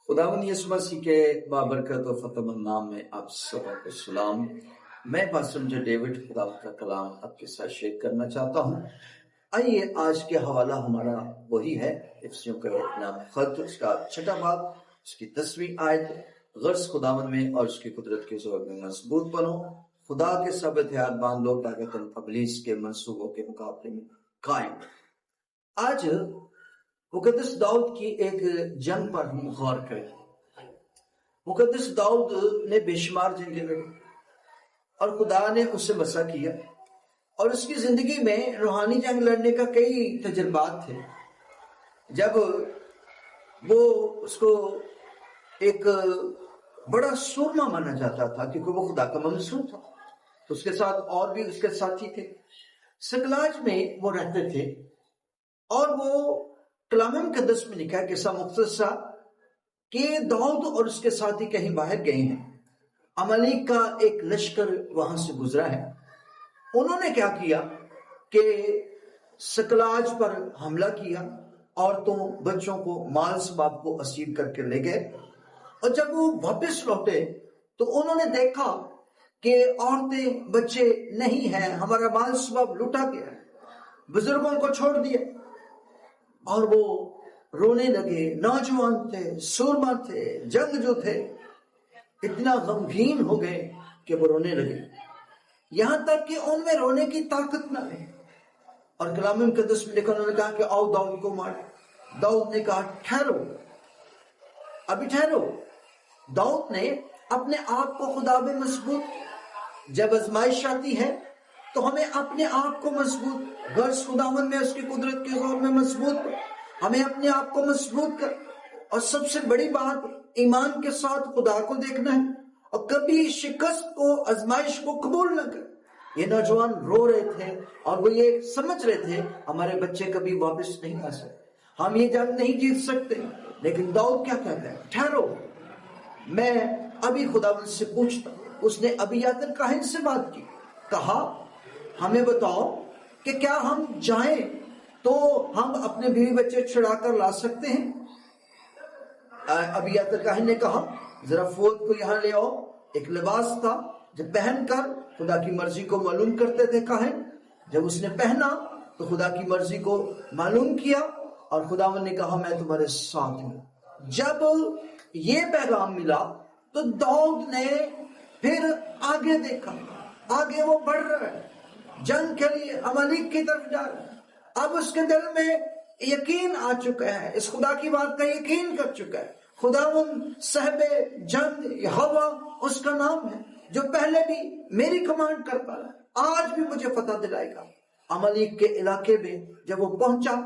खुदावन यीशु मसीह के बाबरकत और फतेहमंद नाम में आप सबको सलाम। मैं पास्टर डेविड खुदावन का कलाम आपके साथ शेयर करना चाहता हूँ। आइए, आज के हवाला हमारा वही है, इफ्सियों का नाम खत, उसका 6वां बाब, उसकी 10वीं आयत। गर्ज खुदावन में और उसकी कुदरत के जोर में मजबूत बनो, खुदा के सब हथियार बांध लो ताकि तुम इब्लीस के मंसूबों के मुकाबले में कायम। आज मुकद्दस दाऊद की एक जंग पर हम गौर करें। मुकद्दस दाऊद ने बेशुमार जंगें लड़ी और खुदा ने उससे बसा किया, और उसकी जिंदगी में रूहानी जंग लड़ने का कई तजुर्बात थे। जब वो उसको एक बड़ा सूरमा माना जाता था क्योंकि वो खुदा का मंसूर था, तो उसके साथ और भी उसके साथी थे। सिकलाज में वो रहते थे और वो कलाम मुकद्दस में लिखा है किस्सा मुख्तसा कि दाऊद और उसके साथी कहीं बाहर गए हैं। अमलीक का एक लश्कर वहां से गुजरा है। उन्होंने क्या किया कि सिकलाज पर हमला किया, औरतों बच्चों को माल सबाब को असीर करके ले गए। और जब वो वापस लौटे तो उन्होंने देखा कि औरतें बच्चे नहीं हैं, हमारा माल सबाब लुटा गया है, बुजुर्गों को छोड़ दिया। और वो रोने लगे। नौजवान थे, सूरमा थे, जंगजू थे, इतना गमगीन हो गए कि वो रोने लगे, यहां तक कि उनमें रोने की ताकत न रही। और कलाम मुकद्दस में लिखा, उन्होंने कहा कि आओ दाऊद को मार। दाऊद ने कहा ठहरो, अभी ठहरो। दाऊद ने अपने आप को खुदा में मजबूत, जब आजमाइश आती है तो हमें अपने आप को मजबूत, गर्ज खुदावन में उसकी कुदरत के जोर में मजबूत, हमें अपने आप को मजबूत कर। और सबसे बड़ी बात, ईमान के साथ खुदा को देखना है और कभी शिकस्त को, आजमाइश को कबूल न कर। ये नौजवान रो रहे थे और वो ये समझ रहे थे हमारे बच्चे कभी वापस नहीं आ सकते, हम ये जंग नहीं जीत सकते। लेकिन दाऊद क्या कहता है, ठहरो, मैं अभी खुदावन से पूछता। उसने अबियातर काहिन से बात की, कहा हमें बताओ कि क्या हम जाएं तो हम अपने बीवी बच्चे छुड़ा कर ला सकते हैं। अबियातर काहिन ने कहा जरा फौज को यहाँ ले आओ। एक लिबास था जब पहनकर खुदा की मर्जी को मालूम करते थे काहिन। जब उसने पहना तो खुदा की मर्जी को मालूम किया और खुदावन ने कहा मैं तुम्हारे साथ हूं। जब ये पैगाम मिला तो दाऊद ने फिर आगे देखा, आगे वो बढ़ रहा है, जंग के लिए अमलीक की तरफ जा रहा है। अब उसके दिल में यकीन आ चुका है, इस खुदा की बात का यकीन कर चुका है। खुदावन साहिबे जंग यहोवा उसका नाम है, जो पहले भी मेरी कमांड करता है, आज भी मुझे फतह दिलाएगा। अमलीक के इलाके में जब वो पहुंचा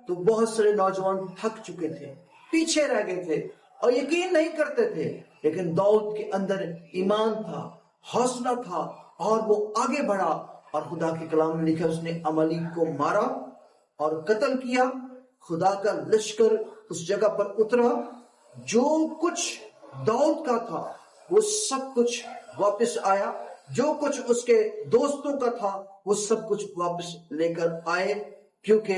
तो बहुत सारे नौजवान थक चुके थे, पीछे रह गए थे और यकीन नहीं करते थे। लेकिन दाऊद के अंदर ईमान था, हौसला था और वो आगे बढ़ा। और खुदा के कलाम में लिखा, उसने अमलीक को मारा और कत्ल किया। खुदा का लश्कर उस जगह पर उतरा, जो कुछ दाऊद का था वो सब कुछ वापस आया, जो कुछ उसके दोस्तों का था वो सब कुछ वापस लेकर आए, क्योंकि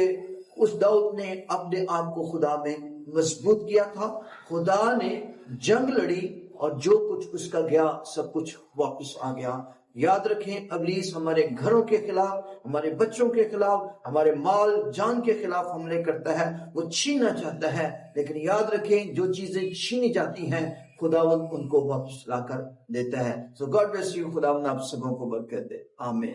उस दाऊद ने अपने आप को खुदा में मजबूत किया था। खुदा ने जंग लड़ी और जो कुछ उसका गया सब कुछ वापस आ गया। याद रखें, इब्लीस हमारे घरों के खिलाफ, हमारे बच्चों के खिलाफ, हमारे माल जान के खिलाफ हमले करता है, वो छीनना चाहता है। लेकिन याद रखें, जो चीजें छीनी जाती हैं खुदावंद उनको वापस लाकर देता है। सो गॉड ब्लेस यू। खुदावंद आप सबों को बरकत दे। आमीन।